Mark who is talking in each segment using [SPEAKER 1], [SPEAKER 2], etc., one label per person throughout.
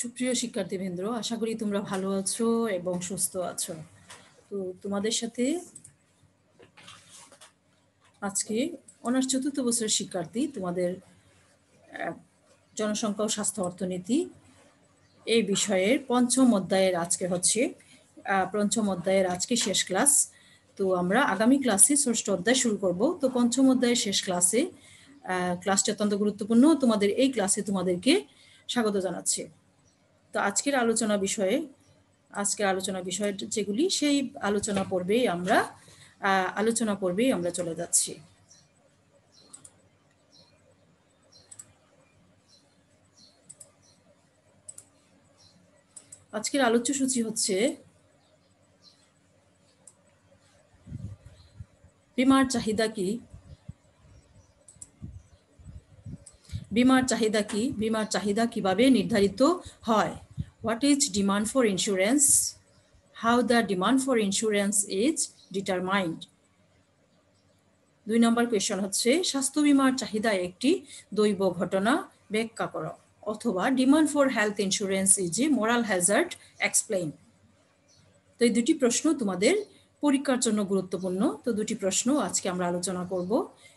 [SPEAKER 1] সুপ্রিয় শিক্ষার্থীবৃন্দ, আশা করি তোমরা ভালো আছো এবং সুস্থ আছো। তো তোমাদের সাথে আজকে অনার্স চতুর্থ বছরের শিক্ষার্থী তোমাদের জনসংখ্যা ও স্বাস্থ্য অর্থনীতি এই বিষয়ের পঞ্চম অধ্যায়ের আজকে শেষ ক্লাস। তো আমরা আগামী ক্লাসে ষষ্ঠ অধ্যায় শুরু করব। তো পঞ্চম অধ্যায়ের শেষ ক্লাসটি অত্যন্ত গুরুত্বপূর্ণ। তোমাদের এই ক্লাসে তোমাদেরকে স্বাগত জানাচ্ছি। তো আজকের আলোচনা বিষয় যেগুলি, সেই আলোচনা পর্বেই আমরা চলে যাচ্ছি। আজকের আলোচ্য সূচি হচ্ছে বীমার চাহিদা কি, বীমার চাহিদা কিভাবে নির্ধারিত হয়, what is demand for insurance, how the demand for insurance is determined. 2 number question হচ্ছে স্বাস্থ্য বীমার চাহিদা একটি দৈব ঘটনা ব্যাখ্যা করো, অথবা demand for health insurance is a moral Hazard, explain. তো এই দুটি প্রশ্ন তোমাদের পরীক্ষার জন্য গুরুত্বপূর্ণ। তো দুটি প্রশ্ন আজকে আমরা আলোচনা করব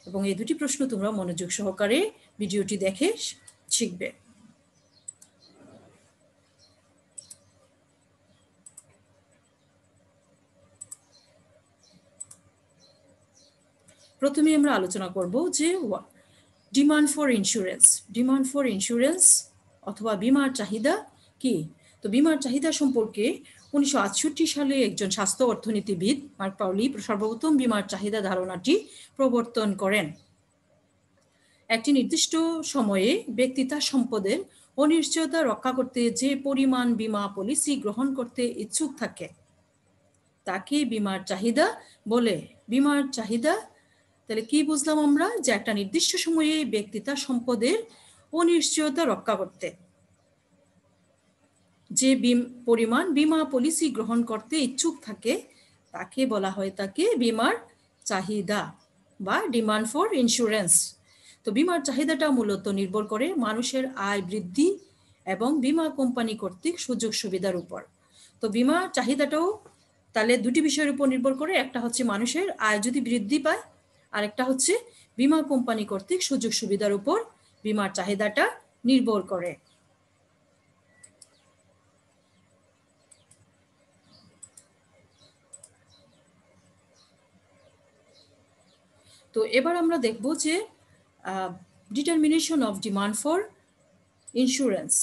[SPEAKER 1] এবং এই দুটি প্রশ্ন তোমরা মনোযোগ সহকারে ভিডিওটি দেখে শিখবে। প্রথমে আমরা আলোচনা করব যে ডিমান্ড ফর ইন্স্যুরেন্স অথবা বীমার চাহিদা কি। তো বীমার চাহিদা সম্পর্কে 1968 সালে একজন স্বাস্থ্য অর্থনীতিবিদ মার্ক পাউলি সর্বপ্রথম বীমার চাহিদা ধারণাটি প্রবর্তন করেন। একটি নির্দিষ্ট সময়ে ব্যক্তি তার সম্পদের অনিশ্চয়তা রক্ষা করতে যে পরিমাণ বীমা পলিসি গ্রহণ করতে ইচ্ছুক থাকে তাকে বীমার চাহিদা বলে। বীমার চাহিদা তাহলে কি বুঝলাম আমরা, যে একটা নির্দিষ্ট সময়ে ব্যক্তি তার সম্পদের অনিশ্চয়তা রক্ষা করতে যে পরিমাণ বীমা পলিসি গ্রহণ করতে ইচ্ছুক থাকে তাকে বলা হয় বীমার চাহিদা বা ডিমান্ড ফর ইন্স্যুরেন্স। তো বীমার চাহিদাটা মূলত নির্ভর করে মানুষের আয় বৃদ্ধি এবং বীমা কোম্পানি কর্তৃক সুযোগ সুবিধার উপর। তো বীমার চাহিদাটাও তাহলে দুটি বিষয়ের উপর নির্ভর করে, একটা হচ্ছে মানুষের আয় যদি বৃদ্ধি পায়, আর একটা হচ্ছে বীমা কোম্পানি কর্তৃক সুযোগ সুবিধার উপর বীমার চাহিদাটা নির্ভর করে। তো এবার আমরা দেখব যে determination of demand for insurance.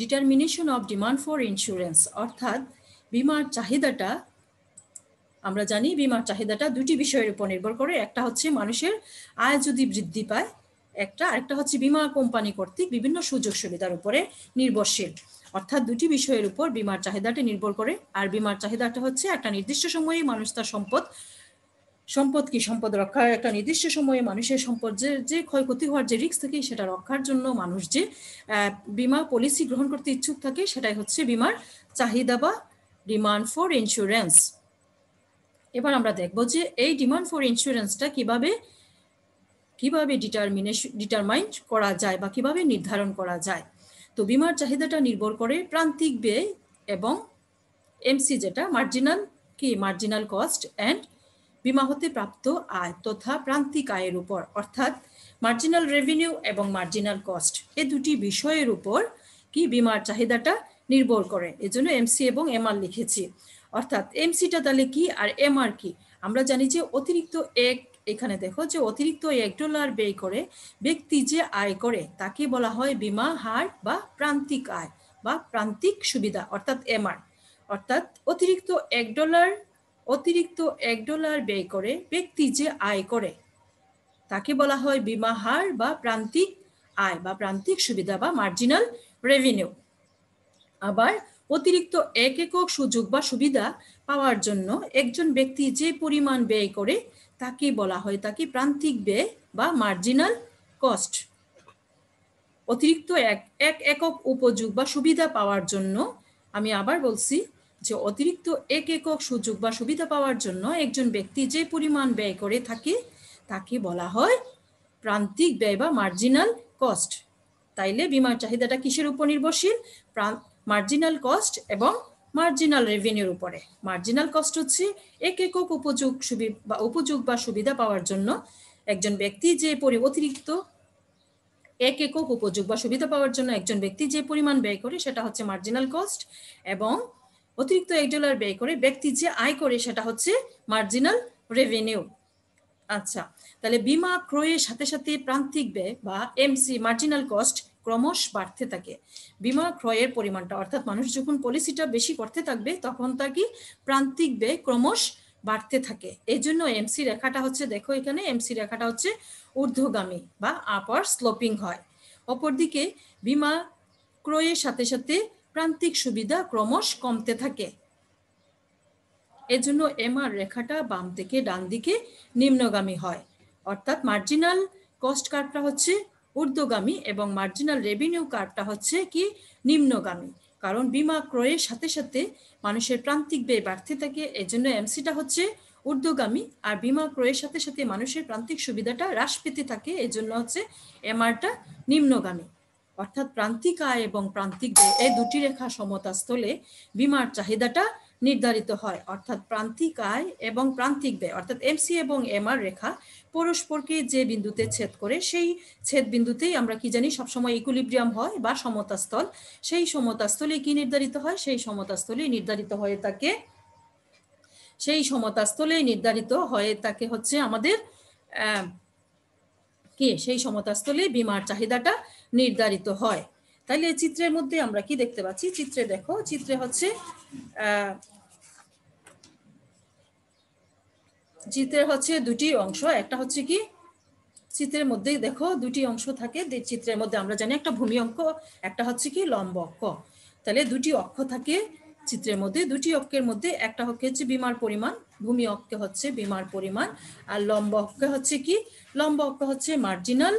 [SPEAKER 1] Determination of demand for insurance অর্থাৎ বীমার চাহিদাটা, আমরা জানি বীমার চাহিদাটা দুটি বিষয়ের উপর নির্ভর করে, একটা হচ্ছে মানুষের আয় যদি বৃদ্ধি পায়, আরেকটা হচ্ছে বীমা কোম্পানি কর্তৃক বিভিন্ন সুযোগ সুবিধার উপরে নির্ভরশীল। অর্থাৎ দুটি বিষয়ের উপর বীমার চাহিদাটা নির্ভর করে। আর বীমার চাহিদাটা হচ্ছে একটা নির্দিষ্ট সময়ে মানুষ তার সম্পদ রক্ষার, একটা নির্দিষ্ট সময়ে মানুষের সম্পদ যে ক্ষয়ক্ষতি হওয়ার যে রিস্ক থাকে সেটা রক্ষার জন্য মানুষ যে বীমা পলিসি গ্রহণ করতে ইচ্ছুক থাকে, সেটাই হচ্ছে বীমার চাহিদা বা ডিমান্ড ফর ইন্স্যুরেন্স। এবার আমরা দেখব যে এই ডিমান্ড ফর ইন্স্যুরেন্সটা কিভাবে ডিটারমাইন করা যায় বা কিভাবে নির্ধারণ করা যায়। তো বীমার চাহিদাটা নির্ভর করে প্রান্তিক ব্যয় এবং এমসি, যেটা মার্জিনাল কস্ট অ্যান্ড বীমা হতে প্রাপ্ত আয় তথা প্রান্তিক আয়ের উপর, অর্থাৎ মার্জিনাল রেভিনিউ এবং মার্জিনাল কস্ট, এই দুটি বিষয়ের উপর বীমার চাহিদাটা নির্ভর করে। এজন্য এমসি এবং এমআর লিখেছি। অর্থাৎ এমসিটা তাহলে কি আর এমআর কি, আমরা জানি যে এখানে দেখো যে অতিরিক্ত $1 ব্যয় করে ব্যক্তি যে আয় করে তাকে বলা হয় বীমা হার বা প্রান্তিক আয় বা প্রান্তিক সুবিধা, অর্থাৎ এমআর। অর্থাৎ অতিরিক্ত $1 ব্যয় করে ব্যক্তি যে আয় করে তাকে বলা হয় বীমা হার বা প্রান্তিক আয় বা প্রান্তিক সুবিধা বা মার্জিনাল রেভিনিউ। আবার অতিরিক্ত 1 একক সুযোগ বা সুবিধা পাওয়ার জন্য একজন ব্যক্তি যে পরিমাণ ব্যয় করে তাকে বলা হয় প্রান্তিক ব্যয় বা মার্জিনাল কস্ট। অতিরিক্ত 1 একক উপযোগ বা সুবিধা পাওয়ার জন্য, আমি আবার বলছি, যে অতিরিক্ত 1 একক সুযোগ বা সুবিধা পাওয়ার জন্য একজন ব্যক্তি যে পরিমাণ ব্যয় করে থাকে তাকে বলা হয় প্রান্তিক ব্যয় বা মার্জিনাল কস্ট। তাইলে বিমার চাহিদাটা কিসের উপর নির্ভরশীল? মার্জিনাল কস্ট এবং মার্জিনাল রেভিনিউর উপরে। মার্জিনাল কস্ট হচ্ছে 1 একক উপযোগ বা সুবিধা পাওয়ার জন্য একজন ব্যক্তি যে অতিরিক্ত 1 একক উপযোগ বা সুবিধা পাওয়ার জন্য একজন ব্যক্তি যে পরিমাণ ব্যয় করে সেটা হচ্ছে মার্জিনাল কস্ট, এবং অতিরিক্ত $1 ব্যয় করে ব্যক্তি যে আয় করে সেটা হচ্ছে মার্জিনাল রেভিনিউ। আচ্ছা, তাহলে বিমা ক্রয়ের সাথে সাথে প্রান্তিক ব্যয় বা এমসি মার্জিনাল কস্ট ক্রমশ বাড়তে থাকে। বিমা ক্রয়ের পরিমাণটা, অর্থাৎ মানুষ যখন পলিসিটা বেশি করতে থাকবে তখন তার কি প্রান্তিক ব্যয় ক্রমশ বাড়তে থাকে। এই জন্য এমসি রেখাটা হচ্ছে, দেখো এখানে এমসি রেখাটা হচ্ছে ঊর্ধ্বগামী বা আপার স্লোপিং হয়। অপরদিকে বিমা ক্রয়ের সাথে সাথে প্রান্তিক সুবিধা ক্রমশ কমতে থাকে। এজন্য এমআর রেখাটা বাম থেকে ডান দিকে নিম্নগামী হয়। অর্থাৎ মার্জিনাল কস্ট কার্ভটা হচ্ছে ঊর্ধ্বগামী এবং মার্জিনাল রেভিনিউ কার্ভটা হচ্ছে কি নিম্নগামী। কারণ বিমা ক্রয়ের সাথে সাথে মানুষের প্রান্তিক ব্যয় বাড়তে থাকে, এজন্য এমসিটা হচ্ছে ঊর্ধ্বগামী, আর বিমা ক্রয়ের সাথে সাথে মানুষের প্রান্তিক সুবিধাটা হ্রাস পেতে থাকে, এজন্য হচ্ছে এমআরটা নিম্নগামী। অর্থাৎ প্রান্তিক আয় এবং প্রান্তিক ব্যয় এই দুটি রেখা সমতাস্থলে বিমার চাহিদাটা নির্ধারিত হয়। অর্থাৎ প্রান্তিক আয় এবং প্রান্তিক ব্যয় অর্থাৎ এমসি এবং এমআর রেখা পরস্পরকে যে বিন্দুতে ছেদ করে সেই ছেদ বিন্দুতেই আমরা কি জানি সবসময় ইকুইলিব্রিয়াম হয় বা সমতাস্থল। সেই সমতাস্থলে কি নির্ধারিত হয়? সেই সমতাস্থলে নির্ধারিত হয়ে থাকে হচ্ছে আমাদের কি সেই সমতাস্থলে বিমার চাহিদাটা নির্ধারিত হয়। তাহলে চিত্রের মধ্যে আমরা কি দেখতে পাচ্ছি? চিত্রে দেখো, চিত্রে হচ্ছে দুটি অংশ। একটা হচ্ছে কি চিত্রের মধ্যে দেখো দুটি অংশ থাকে চিত্রের মধ্যে, আমরা জানি একটা ভূমি অক্ষ, একটা হচ্ছে কি লম্ব অক্ষ। তাহলে দুটি অক্ষ থাকে চিত্রের মধ্যে। দুটি অক্ষের মধ্যে একটা অক্ষ হচ্ছে বিমার পরিমাণ, ভূমি অক্ষে হচ্ছে বিমার পরিমাণ, আর লম্ব অক্ষে হচ্ছে কি লম্ব অক্ষ হচ্ছে মার্জিনাল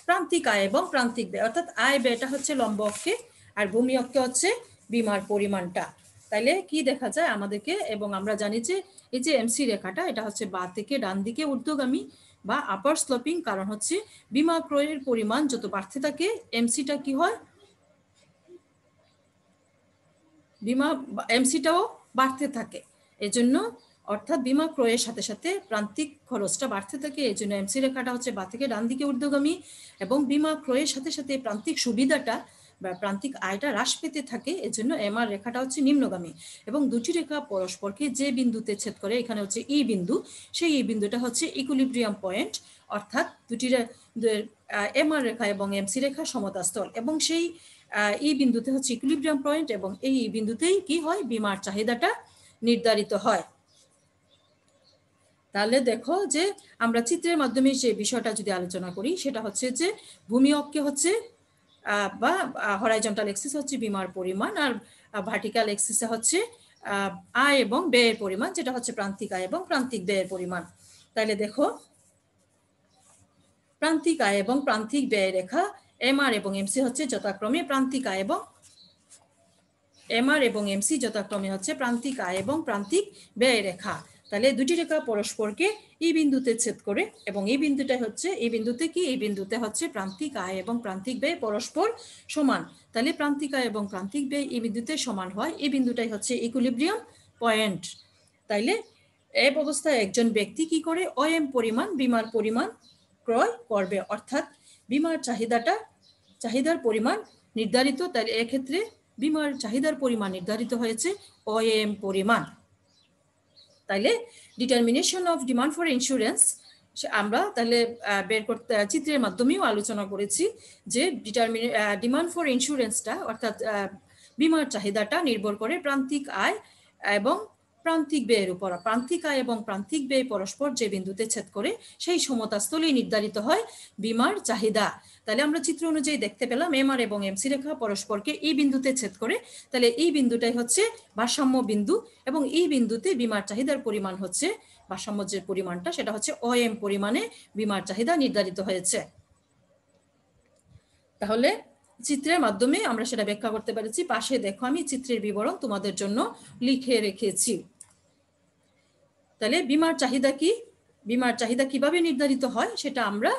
[SPEAKER 1] প্রান্তিক আয় এবং প্রান্তিক ব্যয়। অর্থাৎ আয় ব্যয়টা হচ্ছে লম্ব অক্ষে আর ভূমি অক্ষে হচ্ছে বিমার পরিমাণটা। তাইলে কি দেখা যায় আমাদেরকে, এবং আমরা জানি যে এই যে এমসি রেখাটা এটা হচ্ছে বাঁ থেকে ডান দিকে ঊর্ধ্বগামী বা আপার স্লোপিং, কারণ হচ্ছে বিমা ক্রয়ের পরিমাণ যত বাড়তে থাকে এমসিটা কি হয়, এমসিটাও বাড়তে থাকে। এজন্য অর্থাৎ বিমা ক্রয়ের সাথে সাথে প্রান্তিক খরচটা বাড়তে থাকে, এই জন্য এমসি রেখাটা হচ্ছে বাঁ থেকে ডান দিকে ঊর্ধ্বগামী, এবং বিমা ক্রয়ের সাথে সাথে প্রান্তিক সুবিধাটা বা প্রান্তিক আয়টা হ্রাস পেতে থাকে, এজন্য এমআর রেখাটা হচ্ছে নিম্নগামী। এবং দুটি রেখা পরস্পরকে যে বিন্দুতে ছেদ করে, এখানে হচ্ছে ই বিন্দু, সেই ই বিন্দুটা হচ্ছে ইকুইলিব্রিয়াম পয়েন্ট। অর্থাৎ দুটি এমআর রেখা এবং এমসি রেখা সমতাস্থল, এবং সেই এই বিন্দুতে হচ্ছে ইকুইলিব্রিয়াম পয়েন্ট, এবং এই বিন্দুতেই কি হয় বিমার চাহিদাটা নির্ধারিত হয়। তাহলে দেখো যে আমরা চিত্রের মাধ্যমে যে বিষয়টা যদি আলোচনা করি সেটা হচ্ছে যে ভূমি অক্ষে হচ্ছে বা হরাইজন্টাল এক্সিস হচ্ছে বিমার পরিমাণ, আর ভার্টিক্যাল এক্সিসে হচ্ছে আয় এবং ব্যয়ের পরিমাণ, যেটা হচ্ছে প্রান্তিক আয় এবং প্রান্তিক ব্যয়ের পরিমাণ। তাহলে দেখো প্রান্তিক আয় এবং প্রান্তিক ব্যয় রেখা এমআর এবং এমসি হচ্ছে যথাক্রমে প্রান্তিক আয় এবং এমআর এবং এমসি যথাক্রমে হচ্ছে প্রান্তিক আয় এবং প্রান্তিক ব্যয় রেখা। তাহলে দুটি রেখা পরস্পরকে এই বিন্দুতে ছেদ করে, এবং এই বিন্দুতে হচ্ছে প্রান্তিক আয় এবং প্রান্তিক ব্যয় পরস্পর সমান। তাহলে প্রান্তিক আয় এবং প্রান্তিক ব্যয় এই বিন্দুতে সমান হয়, এই বিন্দুটাই হচ্ছে ইকুইলিব্রিয়াম পয়েন্ট। তাইলে এই অবস্থায় একজন ব্যক্তি কি করে অএম পরিমাণ বিমার পরিমাণ ক্রয় করবে, অর্থাৎ বিমার চাহিদার পরিমাণ নির্ধারিত। তাহলে এক্ষেত্রে বিমার চাহিদার পরিমাণ নির্ধারিত হয়েছে ওএম পরিমাণ। তাইলে determination of demand for insurance আমরা তাহলে বের করতে চিত্রের মাধ্যমেও আলোচনা করেছি যে ডিমান্ড ফর ইন্স্যুরেন্সটা অর্থাৎ বিমার চাহিদাটা নির্ভর করে প্রান্তিক আয় এবং প্রান্তিক ব্যয়ের উপর। প্রান্তিক আয় এবং প্রান্তিক ব্যয় পরস্পর যে বিন্দুতে ছেদ করে সেই সমতাস্থলেই নির্ধারিত হয় বিমার চাহিদা। তাহলে আমরা চিত্র অনুযায়ী দেখতে পেলাম এমআর এবং এমসি রেখা পরস্পরকে এই বিন্দুতে ছেদ করে, তাহলে এই বিন্দুটাই হচ্ছে ভারসাম্য বিন্দু, এবং এই বিন্দুতে বিমার চাহিদার পরিমাণ হচ্ছে ভারসাম্য যে পরিমাণটা সেটা হচ্ছে ওএম পরিমাণে বিমার চাহিদা নির্ধারিত হয়েছে। তাহলে চিত্রের মাধ্যমে আমরা সেটা ব্যাখ্যা করতে পেরেছি। পাশে দেখো আমি চিত্রের বিবরণ তোমাদের জন্য লিখে রেখেছি। তাহলে বীমার চাহিদা কি, বীমার চাহিদা কিভাবে নির্ধারিত হয় সেটা আমরা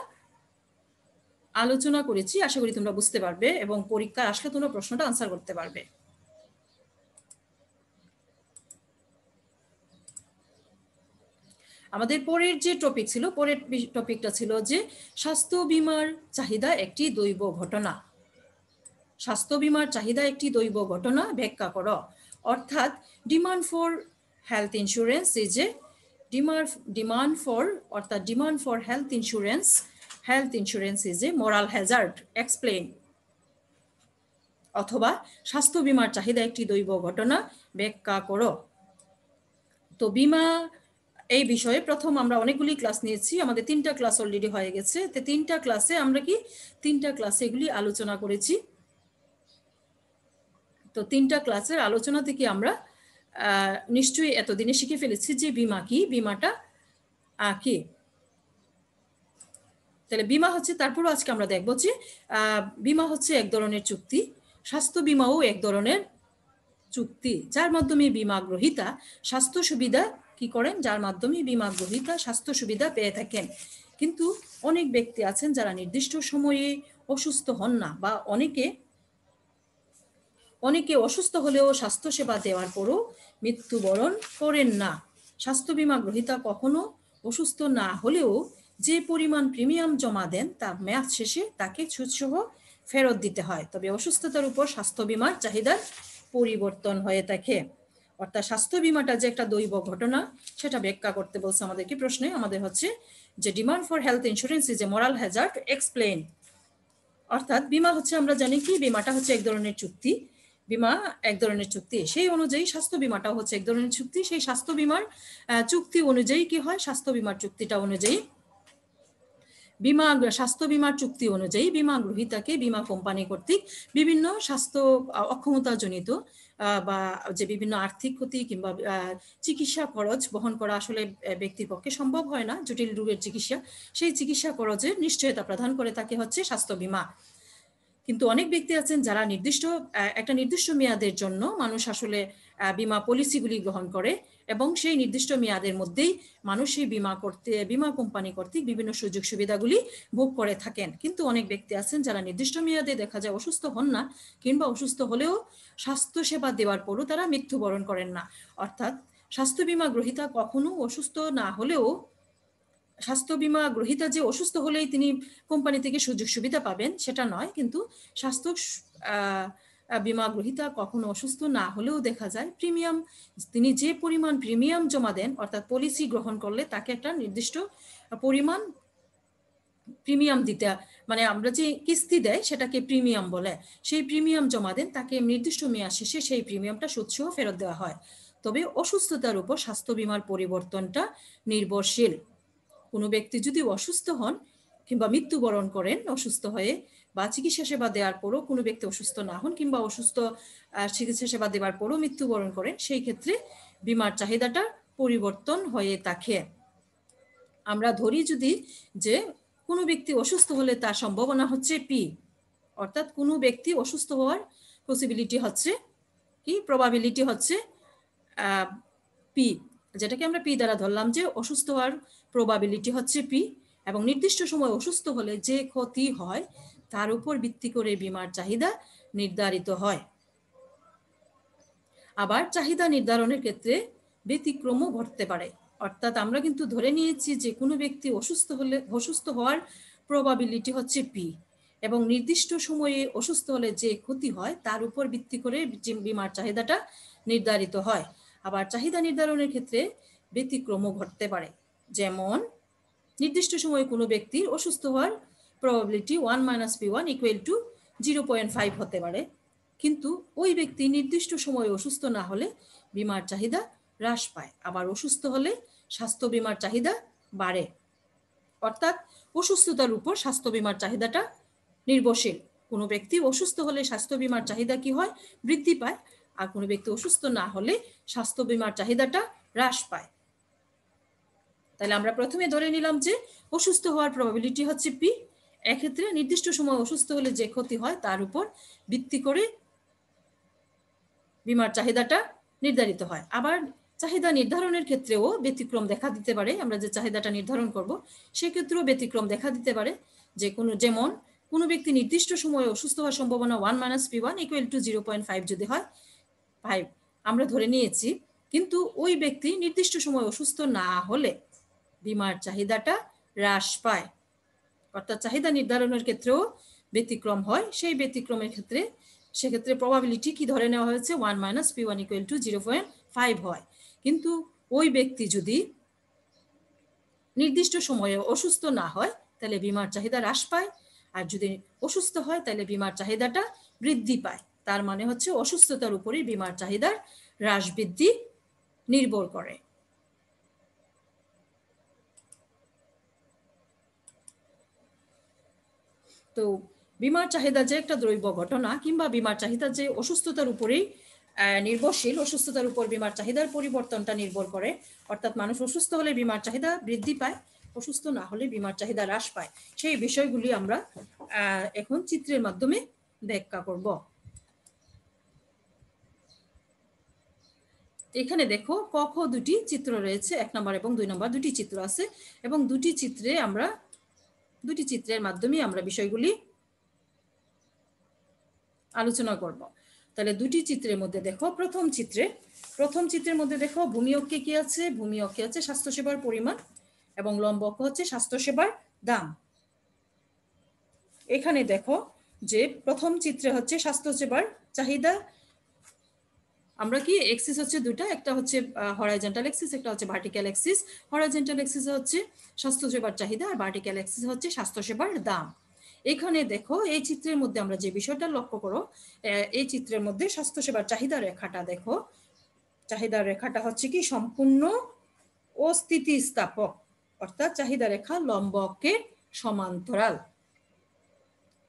[SPEAKER 1] আলোচনা করেছি। আশা করি তোমরা বুঝতে পারবে এবং পরীক্ষায় আসলে তোমরা প্রশ্নটা আনসার করতে পারবে। আমাদের পরের যে টপিক ছিল, পরের টপিকটা ছিল যে স্বাস্থ্য বীমার চাহিদা একটি দৈব ঘটনা। স্বাস্থ্য বীমার চাহিদা একটি দৈব ঘটনা ব্যাখ্যা করো। অর্থাৎ demand for health insurance is a demand for health insurance is a moral Hazard, explain. অথবা স্বাস্থ্য বীমার চাহিদা একটি দৈব ঘটনা ব্যাখ্যা করো। তো বীমা এই বিষয়ে প্রথম আমরা অনেকগুলি ক্লাস নিয়েছি, আমাদের 3টা ক্লাস অলরেডি হয়ে গেছে। তো 3টা ক্লাসে আমরা এগুলি আলোচনা করেছি। তো 3টা ক্লাসের আলোচনা থেকে আমরা নিশ্চয়ই এতদিনে শিখে ফেলেছি যে বীমা কি, বীমাটা কি। তাহলে বীমা হচ্ছে, তারপরও আজকে আমরা দেখব যে বীমা হচ্ছে এক ধরনের চুক্তি, স্বাস্থ্য বীমাও এক ধরনের চুক্তি, যার মাধ্যমে বীমা গ্রহীতা স্বাস্থ্য সুবিধা কি করেন, যার মাধ্যমে বীমা গ্রহীতা স্বাস্থ্য সুবিধা পেয়ে থাকেন। কিন্তু অনেক ব্যক্তি আছেন যারা নির্দিষ্ট সময়ে অসুস্থ হন না, বা অনেকে অসুস্থ হলেও স্বাস্থ্যসেবা দেওয়ার পরও মৃত্যুবরণ করেন না। স্বাস্থ্য বীমা গ্রহীতা কখনো অসুস্থ না হলেও যে পরিমাণ প্রিমিয়াম জমা দেন তার মেয়াদ শেষে তাকে সুদসহ ফেরত দিতে হয়। তবে অসুস্থতার উপর স্বাস্থ্য বীমার চাহিদার পরিবর্তন হয়ে থাকে। অর্থাৎ স্বাস্থ্য বীমাটা যে একটা দৈব ঘটনা সেটা ব্যাখ্যা করতে বলছে আমাদেরকে প্রশ্নে। আমাদের হচ্ছে যে demand for health insurance is a moral Hazard, explain. অর্থাৎ বীমা হচ্ছে, আমরা জানি কি বীমাটা হচ্ছে এক ধরনের চুক্তি, বীমা এক ধরনের চুক্তি, সেই অনুযায়ী স্বাস্থ্য বীমাটাও হচ্ছে এক ধরনের চুক্তি। সেই স্বাস্থ্য বীমার চুক্তি অনুযায়ী কি হয়, স্বাস্থ্য বীমার চুক্তিটা অনুযায়ী স্বাস্থ্য বীমার চুক্তি অনুযায়ী বীমা গ্রহীতাকে বীমা কোম্পানি কর্তৃক বিভিন্ন স্বাস্থ্য অক্ষমতাজনিত বা যে বিভিন্ন আর্থিক ক্ষতি কিংবা চিকিৎসা খরচ বহন করা আসলে ব্যক্তির পক্ষে সম্ভব হয় না, জটিল রোগের চিকিৎসা, সেই চিকিৎসা খরচের নিশ্চয়তা প্রদান করে তাকে হচ্ছে স্বাস্থ্য বীমা। কিন্তু অনেক ব্যক্তি আছেন যারা একটা নির্দিষ্ট মেয়াদের জন্য মানুষ আসলে বীমা পলিসিগুলি গ্রহণ করে এবং সেই নির্দিষ্ট মেয়াদের মধ্যেই মানুষ সেই বীমা কোম্পানি কর্তৃক বিভিন্ন সুযোগ সুবিধাগুলি ভোগ করে থাকেন। কিন্তু অনেক ব্যক্তি আছেন যারা নির্দিষ্ট মেয়াদে দেখা যায় অসুস্থ হন না, কিংবা অসুস্থ হলেও স্বাস্থ্যসেবা দেওয়ার পরও তারা মৃত্যুবরণ করেন না। অর্থাৎ স্বাস্থ্য বীমা গ্রহীতা কখনো অসুস্থ না হলেও, স্বাস্থ্য বীমা গ্রহীতা যে অসুস্থ হলেই তিনি কোম্পানি থেকে সুযোগ সুবিধা পাবেন সেটা নয়, কিন্তু স্বাস্থ্য বীমা গ্রহীতা কখনো অসুস্থ না হলেও দেখা যায় তিনি যে পরিমাণ প্রিমিয়াম জমা দেন, অর্থাৎ পলিসি গ্রহণ করলে তাকে একটা নির্দিষ্ট পরিমাণ প্রিমিয়াম দিতে, মানে আমরা যে কিস্তি দেয় সেটাকে প্রিমিয়াম বলে, সেই প্রিমিয়াম জমা দেন, তাকে নির্দিষ্ট মেয়াদ শেষে সেই প্রিমিয়ামটা সুদসহ ফেরত দেওয়া হয়। তবে অসুস্থতার উপর স্বাস্থ্য বীমার পরিবর্তনটা নির্ভরশীল। কোনো ব্যক্তি যদি অসুস্থ হন কিংবা মৃত্যুবরণ করেন অসুস্থ হয়ে, বা চিকিৎসা সেবা দেওয়ার পরও কোনো ব্যক্তি অসুস্থ না হন কিংবা চিকিৎসা সেবা দেওয়ার পরও মৃত্যুবরণ করেন, সেই ক্ষেত্রে বীমার চাহিদাটা পরিবর্তন হয়ে থাকে। আমরা ধরি যদি যে কোনো ব্যক্তি অসুস্থ হলে তার সম্ভাবনা হচ্ছে পি, অর্থাৎ কোনো ব্যক্তি অসুস্থ হওয়ার প্রবাবিলিটি হচ্ছে পি, যেটাকে আমরা পি দ্বারা ধরলাম যে অসুস্থ হওয়ার প্রবাবিলিটি হচ্ছে পি, এবং নির্দিষ্ট সময় অসুস্থ হলে যে ক্ষতি হয় তার উপর ভিত্তি করে বীমার চাহিদা নির্ধারিত হয়। আবার চাহিদা নির্ধারণের ক্ষেত্রে ব্যতিক্রমও ঘটতে পারে। অর্থাৎ আমরা কিন্তু ধরে নিয়েছি যে কোনো ব্যক্তি অসুস্থ হওয়ার প্রবাবিলিটি হচ্ছে পি, এবং নির্দিষ্ট সময়ে অসুস্থ হলে যে ক্ষতি হয় তার উপর ভিত্তি করে বীমার চাহিদাটা নির্ধারিত হয়। আবার চাহিদা নির্ধারণের ক্ষেত্রে ব্যতিক্রমও ঘটতে পারে, যেমন নির্দিষ্ট সময়ে কোনো ব্যক্তির অসুস্থ হওয়ার প্রবাবিলিটি 1 - P1 = 0.5 হতে পারে, কিন্তু ওই ব্যক্তি নির্দিষ্ট সময়ে অসুস্থ না হলে বীমার চাহিদা হ্রাস পায়। আবার অসুস্থ হলে স্বাস্থ্য বীমার চাহিদা বাড়ে। অর্থাৎ অসুস্থতার উপর স্বাস্থ্য বীমার চাহিদাটা নির্ভরশীল। কোনো ব্যক্তি অসুস্থ হলে স্বাস্থ্য বীমার চাহিদা কি হয়, বৃদ্ধি পায়, আর কোনো ব্যক্তি অসুস্থ না হলে স্বাস্থ্য বীমার চাহিদাটা হ্রাস পায়। তাহলে আমরা প্রথমে ধরে নিলাম যে অসুস্থ হওয়ার প্রবাবিলিটি হচ্ছে পি, এক্ষেত্রে নির্দিষ্ট সময় অসুস্থ হলে যে ক্ষতি হয় তার উপর ভিত্তি করে বীমার চাহিদাটা নির্ধারিত হয়। আবার চাহিদা নির্ধারণের ক্ষেত্রেও ব্যতিক্রম দেখা দিতে পারে। আমরা যে চাহিদাটা নির্ধারণ করব সেক্ষেত্রেও ব্যতিক্রম দেখা দিতে পারে। যেমন কোনো ব্যক্তি নির্দিষ্ট সময়ে অসুস্থ হওয়ার সম্ভাবনা 1 - P1 = 0.5 যদি হয় 5 আমরা ধরে নিয়েছি, কিন্তু ওই ব্যক্তি নির্দিষ্ট সময় অসুস্থ না হলে বীমার চাহিদাটা হ্রাস পায়। অর্থাৎ চাহিদা নির্ধারণের ক্ষেত্রেও ব্যতিক্রম হয়। সেই ব্যতিক্রমের ক্ষেত্রে সেক্ষেত্রে প্রবাবিলিটি কি ধরে নেওয়া হয়েছে 1 - P1 = 0.5 হয়। কিন্তু ওই ব্যক্তি যদি নির্দিষ্ট সময়ে অসুস্থ না হয় তাহলে বীমার চাহিদা হ্রাস পায়, আর যদি অসুস্থ হয় তাহলে বীমার চাহিদাটা বৃদ্ধি পায়। তার মানে হচ্ছে অসুস্থতার উপরে বীমার চাহিদার হ্রাস বৃদ্ধি নির্ভর করে। তো বীমার চাহিদা যে একটা দ্রব্য ঘটনা কিংবা বীমার চাহিদা যে অসুস্থতার উপরেই নির্ভরশীল, অসুস্থতার উপর বীমার চাহিদার পরিবর্তনটা নির্ভর করে। অর্থাৎ মানুষ অসুস্থ হলে বীমার চাহিদা বৃদ্ধি পায়, অসুস্থ না হলে বীমার চাহিদা হ্রাস পায়। সেই বিষয়গুলি আমরা এখন চিত্রের মাধ্যমে ব্যাখ্যা করব। এখানে দেখো ক খ দুটি চিত্র রয়েছে, 1 নম্বর এবং 2 নম্বর দুটি চিত্র আছে, এবং দুটি চিত্রের মাধ্যমে আমরা বিষয়গুলি আলোচনা করব। তাহলে দুটি চিত্রের মধ্যে দেখো, প্রথম চিত্রের মধ্যে দেখো ভূমি অক্ষে কি আছে? ভূমি অক্ষে হচ্ছে স্বাস্থ্যসেবার পরিমাণ এবং লম্ব অক্ষ হচ্ছে স্বাস্থ্যসেবার দাম। এখানে দেখো যে প্রথম চিত্রে হচ্ছে স্বাস্থ্যসেবার চাহিদা। আমরা কি এক্সিস হচ্ছে দুটা, একটা হচ্ছে হরাইজন্টাল এক্সিস, একটা হচ্ছে ভার্টিক্যাল এক্সিস। হরাইজন্টাল এক্সিস হচ্ছে স্বাস্থ্যসেবার চাহিদা আর ভার্টিক্যাল এক্সিস হচ্ছে স্বাস্থ্যসেবার দাম। এখানে দেখো এই চিত্রের মধ্যে আমরা যে বিষয়টা লক্ষ্য করো, এই চিত্রের মধ্যে স্বাস্থ্যসেবার চাহিদা রেখাটা দেখো, চাহিদা রেখাটা হচ্ছে কি সম্পূর্ণ অস্থিতিস্থাপক, অর্থাৎ চাহিদা রেখা লম্ব অক্ষের সমান্তরাল।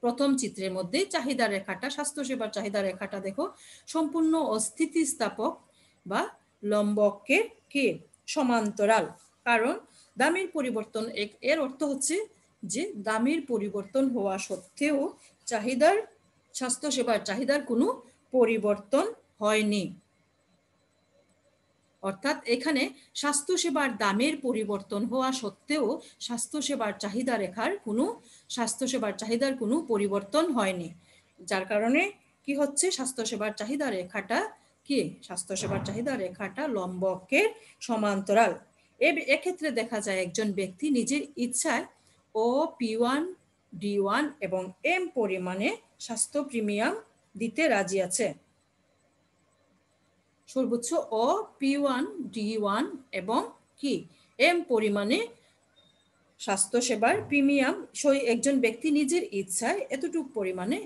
[SPEAKER 1] প্রথম চিত্রের মধ্যে চাহিদা রেখাটা, স্বাস্থ্যসেবার চাহিদা রেখাটা দেখো সম্পূর্ণ অস্থিতিস্থাপক বা লম্ব অক্ষের কি সমান্তরাল। কারণ দামের পরিবর্তন, এর অর্থ হচ্ছে যে দামের পরিবর্তন হওয়া সত্ত্বেও স্বাস্থ্যসেবার চাহিদার কোনো পরিবর্তন হয়নি। অর্থাৎ এখানে স্বাস্থ্যসেবার দামের পরিবর্তন হওয়া সত্ত্বেও স্বাস্থ্যসেবার চাহিদার কোনো পরিবর্তন হয়নি, যার কারণে কি হচ্ছে স্বাস্থ্যসেবার চাহিদা রেখাটা লম্ব অক্ষের সমান্তরাল। এক্ষেত্রে দেখা যায় একজন ব্যক্তি নিজের ইচ্ছায় P1, D1 এবং M পরিমাণে স্বাস্থ্য প্রিমিয়াম দিতে রাজি আছে। সর্বোচ্চ P1, D1 এবং কি M পরিমাণে স্বাস্থ্যসেবার প্রিমিয়াম একজন ব্যক্তি নিজের ইচ্ছায় এতটুকু পরিমাণে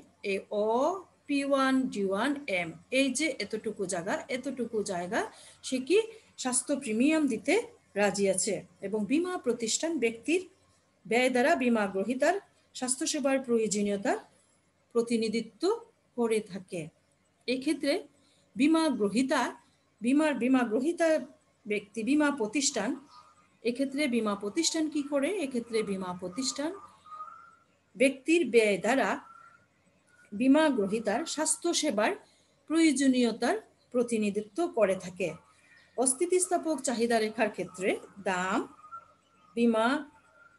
[SPEAKER 1] P1, D1, M এই যে এতটুকু জায়গা সে কি স্বাস্থ্য প্রিমিয়াম দিতে রাজি আছে। এবং বীমা প্রতিষ্ঠান ব্যক্তির ব্যয় দ্বারা বীমা গ্রহীতার স্বাস্থ্যসেবার প্রয়োজনীয়তার প্রতিনিধিত্ব করে থাকে। এক্ষেত্রে বীমা গ্রহীতা ব্যক্তি বীমা প্রতিষ্ঠান, এক্ষেত্রে বীমা প্রতিষ্ঠান কি করে? এক্ষেত্রে বীমা প্রতিষ্ঠান ব্যক্তির ব্যয় দ্বারা বীমা গ্রহীতার স্বাস্থ্যসেবার প্রয়োজনীয়তার প্রতিনিধিত্ব করে থাকে। অস্থিতিস্থাপক চাহিদা রেখার ক্ষেত্রে দাম বীমা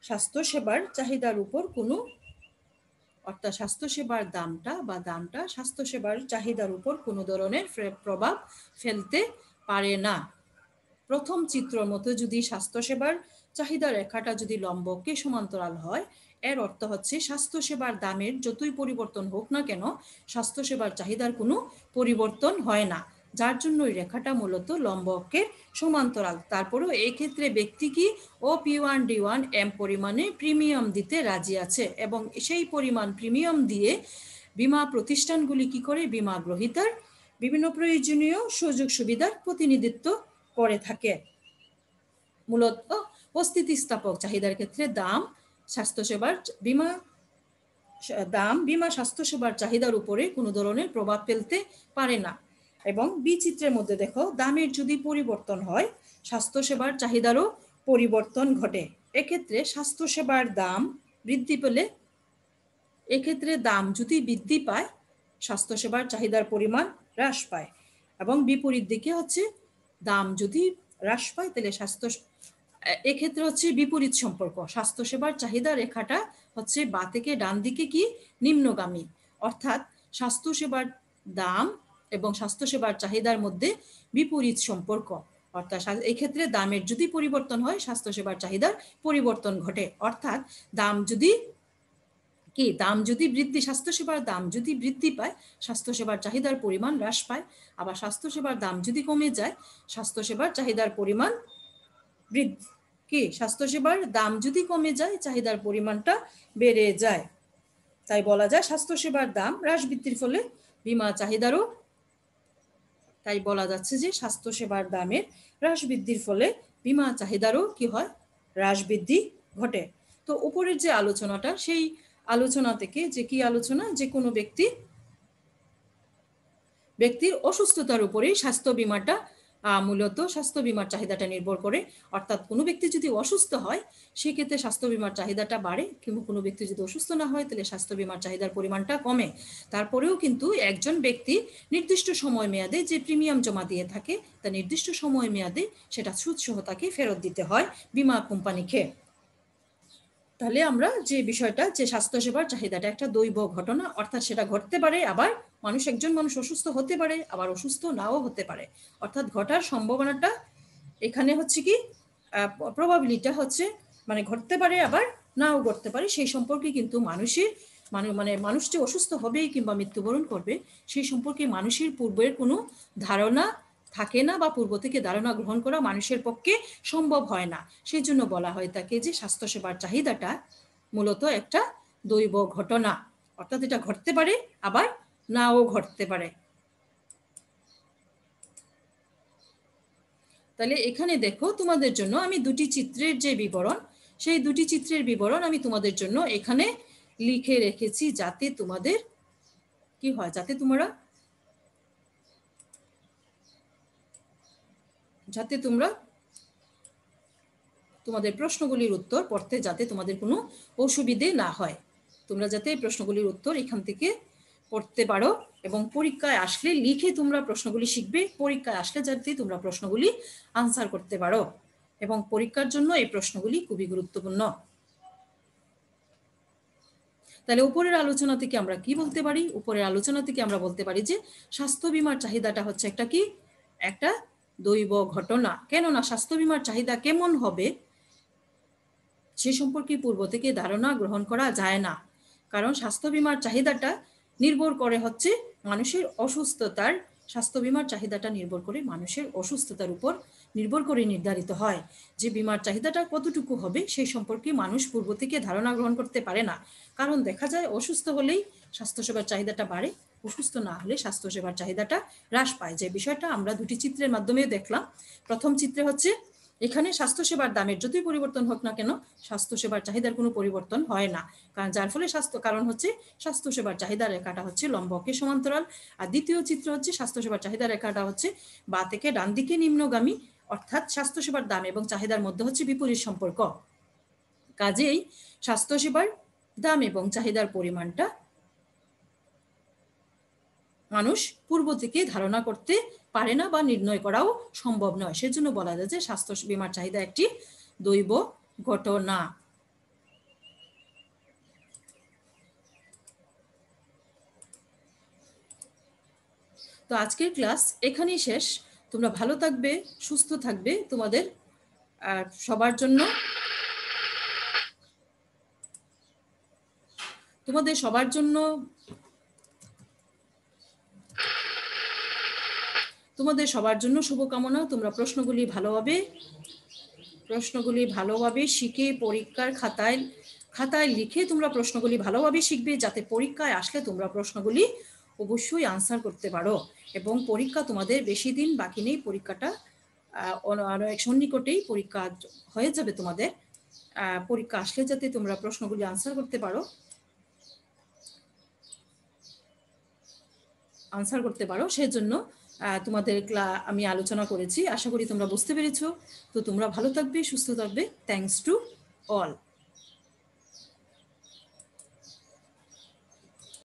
[SPEAKER 1] স্বাস্থ্যসেবার চাহিদার উপর কোনো, অর্থাৎ স্বাস্থ্যসেবার দামটা স্বাস্থ্যসেবার চাহিদার উপর কোনো ধরনের প্রভাব ফেলতে পারে না। প্রথম চিত্রের মতো যদি স্বাস্থ্যসেবার চাহিদা রেখাটা যদি লম্ব অক্ষে সমান্তরাল হয়, এর অর্থ হচ্ছে স্বাস্থ্যসেবার দামের যতই পরিবর্তন হোক না কেন স্বাস্থ্যসেবার চাহিদার কোনো পরিবর্তন হয় না, যার জন্য এই রেখাটা মূলত লম্ব অক্ষের সমান্তরাল। তারপরেও এই ক্ষেত্রে ব্যক্তি কি P1, D1, M পরিমাণে প্রিমিয়াম দিতে রাজি আছে, এবং সেই পরিমাণ প্রিমিয়াম দিয়ে বীমা প্রতিষ্ঠানগুলি কি করে? বীমা গ্রহীতার বিভিন্ন প্রয়োজনীয় সুযোগ সুবিধার প্রতিনিধিত্ব করে থাকে। মূলত অস্থিতিস্থাপক চাহিদার ক্ষেত্রে বীমা স্বাস্থ্যসেবার চাহিদার উপরে কোনো ধরনের প্রভাব ফেলতে পারে না। এবং চিত্রের মধ্যে দেখো দামের যদি পরিবর্তন হয় স্বাস্থ্যসেবার চাহিদারও পরিবর্তন ঘটে। এক্ষেত্রে স্বাস্থ্যসেবার দাম বৃদ্ধি পেলে এক্ষেত্রে দাম যদি বৃদ্ধি পায় স্বাস্থ্যসেবার চাহিদার পরিমাণ হ্রাস পায়, এবং বিপরীত দিকে হচ্ছে দাম যদি হ্রাস পায় তাহলে এক্ষেত্রে হচ্ছে বিপরীত সম্পর্ক। স্বাস্থ্যসেবার চাহিদা রেখাটা হচ্ছে বাঁ থেকে ডান দিকে কি নিম্নগামী, অর্থাৎ স্বাস্থ্যসেবার দাম এবং স্বাস্থ্যসেবার চাহিদার মধ্যে বিপরীত সম্পর্ক। অর্থাৎ এই ক্ষেত্রে দামের যদি পরিবর্তন হয় স্বাস্থ্যসেবার চাহিদার পরিবর্তন ঘটে। অর্থাৎ দাম যদি স্বাস্থ্যসেবার দাম যদি বৃদ্ধি পায় স্বাস্থ্যসেবার চাহিদার পরিমাণ হ্রাস পায়, আবার স্বাস্থ্যসেবার দাম যদি কমে যায় স্বাস্থ্যসেবার চাহিদার পরিমাণ স্বাস্থ্যসেবার দাম যদি কমে যায় চাহিদার পরিমাণটা বেড়ে যায়। তাই বলা যায় স্বাস্থ্যসেবার দাম হ্রাস বৃদ্ধির ফলে বীমা চাহিদারও, তাই বলা যাচ্ছে যে স্বাস্থ্যসেবার দামের হ্রাস বৃদ্ধির ফলে বীমা চাহিদারও কি হয়, হ্রাস বৃদ্ধি ঘটে। তো উপরের যে আলোচনাটা, সেই আলোচনা থেকে যে কি আলোচনা, যে কোনো ব্যক্তির অসুস্থতার উপরেই স্বাস্থ্য বীমাটা মূলত স্বাস্থ্য বীমার চাহিদাটা নির্ভর করে। অর্থাৎ কোনো ব্যক্তি যদি অসুস্থ হয় সেক্ষেত্রে স্বাস্থ্য বীমার চাহিদাটা বাড়ে, কিন্তু কোনো ব্যক্তি যদি অসুস্থ না হয় তাহলে স্বাস্থ্য বীমার চাহিদার পরিমাণটা কমে। তারপরেও কিন্তু একজন ব্যক্তি নির্দিষ্ট সময় মেয়াদে যে প্রিমিয়াম জমা দিয়ে থাকে তা নির্দিষ্ট সময় মেয়াদে সেটা সুদসহ তাকে ফেরত দিতে হয় বীমা কোম্পানিকে। তাহলে আমরা যে বিষয়টা, যে স্বাস্থ্যসেবার চাহিদাটা একটা দৈব ঘটনা, অর্থাৎ সেটা ঘটতে পারে, আবার একজন মানুষ অসুস্থ হতে পারে, আবার অসুস্থ নাও হতে পারে। অর্থাৎ ঘটার সম্ভাবনাটা এখানে হচ্ছে কি প্রবাবিলিটিটা হচ্ছে মানে ঘটতে পারে আবার নাও ঘটতে পারে। সেই সম্পর্কে কিন্তু মানুষ যে অসুস্থ হবে কিংবা মৃত্যুবরণ করবে সেই সম্পর্কে মানুষের পূর্বের কোনো ধারণা থাকে না, বা পূর্ব থেকে ধারণা গ্রহণ করা মানুষের পক্ষে সম্ভব হয় না। সেই জন্য বলা হয় তাকে যে স্বাস্থ্যসেবার চাহিদাটা মূলত একটা দৈব ঘটনা, অর্থাৎ এটা ঘটতে পারে আবার নাও ঘটতে পারে। তাহলে এখানে দেখো তোমাদের জন্য আমি দুটি চিত্রের যে বিবরণ, সেই দুটি চিত্রের বিবরণ আমি তোমাদের জন্য এখানে লিখে রেখেছি, যাতে তোমাদের কি হয়, যাতে তোমরা তোমাদের প্রশ্নগুলির উত্তর পড়তে যাতে তোমাদের কোনো অসুবিধে না হয়। তোমরা যাতে এই প্রশ্নগুলির উত্তর এখান থেকে পড়তে পারো, এবং পরীক্ষায় আসলে লিখে তোমরা প্রশ্নগুলি শিখবে, পরীক্ষায় আসলে যাতে তোমরা প্রশ্নগুলি আনসার করতে পারো, এবং পরীক্ষার জন্য এই প্রশ্নগুলি খুবই গুরুত্বপূর্ণ। তাহলে উপরের আলোচনা থেকে আমরা কি বলতে পারি? উপরের আলোচনা থেকে আমরা বলতে পারি যে স্বাস্থ্য বীমার চাহিদাটা হচ্ছে একটা দৈব ঘটনা। কেননা স্বাস্থ্য বীমার চাহিদা কেমন হবে সে সম্পর্কে পূর্ব থেকে ধারণা গ্রহণ করা যায় না, কারণ স্বাস্থ্য বীমার চাহিদাটা নির্ভর করে হচ্ছে মানুষের অসুস্থতার, স্বাস্থ্য বীমার চাহিদাটা নির্ভর করে মানুষের অসুস্থতার উপর নির্ভর করে নির্ধারিত হয়। যে বীমার চাহিদাটা কতটুকু হবে সেই সম্পর্কে মানুষ পূর্ব থেকে ধারণা গ্রহণ করতে পারে না, কারণ দেখা যায় অসুস্থ হলেই স্বাস্থ্যসেবার চাহিদাটা বাড়ে, অসুস্থ না হলে স্বাস্থ্যসেবার চাহিদাটা হ্রাস পায়। যে বিষয়টা আমরা দুটি চিত্রের মাধ্যমে দেখলাম। প্রথম চিত্রে হচ্ছে এখানে স্বাস্থ্যসেবার দামের যতই পরিবর্তন হোক না কেন স্বাস্থ্যসেবার চাহিদার কোনো পরিবর্তন হয় না, কারণ যার ফলে কারণ হচ্ছে স্বাস্থ্যসেবার চাহিদা রেখাটা হচ্ছে লম্ব অক্ষের সমান্তরাল। আর দ্বিতীয় চিত্র হচ্ছে স্বাস্থ্যসেবার চাহিদা রেখাটা হচ্ছে বাঁ থেকে ডান দিকে নিম্নগামী, অর্থাৎ স্বাস্থ্যসেবার দাম এবং চাহিদার মধ্যে হচ্ছে বিপরীত সম্পর্ক। কাজেই স্বাস্থ্যসেবার দাম এবং চাহিদার পরিমাণটা মানুষ পূর্ব থেকে ধারণা করতে পারে না বা নির্ণয় করাও সম্ভব নয়। সেজন্য বলা যায় যে স্বাস্থ্য বীমার চাহিদা একটি দৈব ঘটনা। তো আজকের ক্লাস এখানেই শেষ। তোমরা ভালো থাকবে, সুস্থ থাকবে। তোমাদের সবার জন্য শুভকামনা। তোমরা প্রশ্নগুলি ভালোভাবে শিখে পরীক্ষার খাতায় লিখে তোমরা প্রশ্নগুলি ভালোভাবে শিখবে, যাতে পরীক্ষায় আসলে তোমরা প্রশ্নগুলি অবশ্যই আনসার করতে পারো। এবং পরীক্ষা তোমাদের বেশি দিন বাকি নেই, পরীক্ষাটা আরো এক সন্নিকটেই পরীক্ষা হয়ে যাবে তোমাদের। পরীক্ষা আসলে যাতে তোমরা প্রশ্নগুলি আনসার করতে পারো সেজন্য তোমাদের আমি আলোচনা করেছি। আশা করি তোমরা বুঝতে পেরেছো। তো তোমরা ভালো থাকবে, সুস্থ থাকবে। Thanks to all.